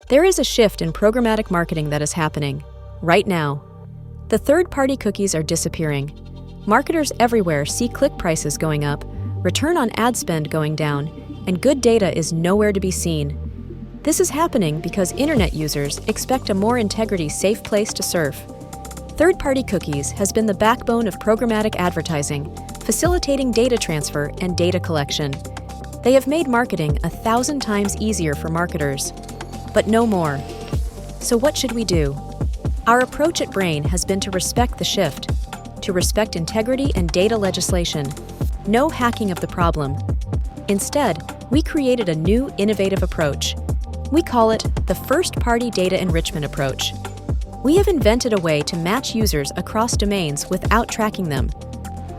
There is a shift in programmatic marketing that is happening right now. The third-party cookies are disappearing. Marketers everywhere see click prices going up, return on ad spend going down, and good data is nowhere to be seen. This is happening because internet users expect a more integrity-safe place to surf. Third-party cookies has been the backbone of programmatic advertising, facilitating data transfer and data collection. They have made marketing 1,000 times easier for marketers. But no more. So what should we do? Our approach at Brain has been to respect the shift, to respect integrity and data legislation. No hacking of the problem. Instead, we created a new, innovative approach. We call it the first-party data enrichment approach. We have invented a way to match users across domains without tracking them.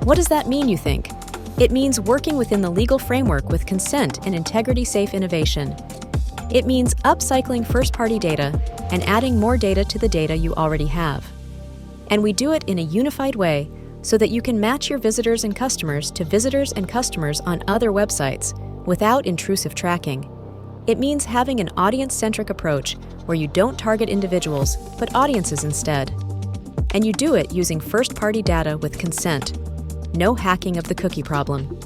What does that mean, you think? It means working within the legal framework with consent and integrity-safe innovation. It means upcycling first-party data and adding more data to the data you already have. And we do it in a unified way so that you can match your visitors and customers to visitors and customers on other websites without intrusive tracking. It means having an audience-centric approach where you don't target individuals, but audiences instead. And you do it using first-party data with consent. No hacking of the cookie problem.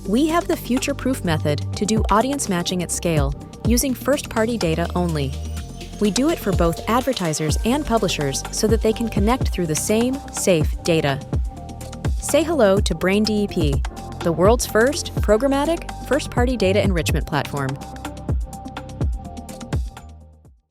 We have the future-proof method to do audience matching at scale, using first-party data only. We do it for both advertisers and publishers so that they can connect through the same, safe data. Say hello to Brain DEP, the world's first programmatic, first-party data enrichment platform.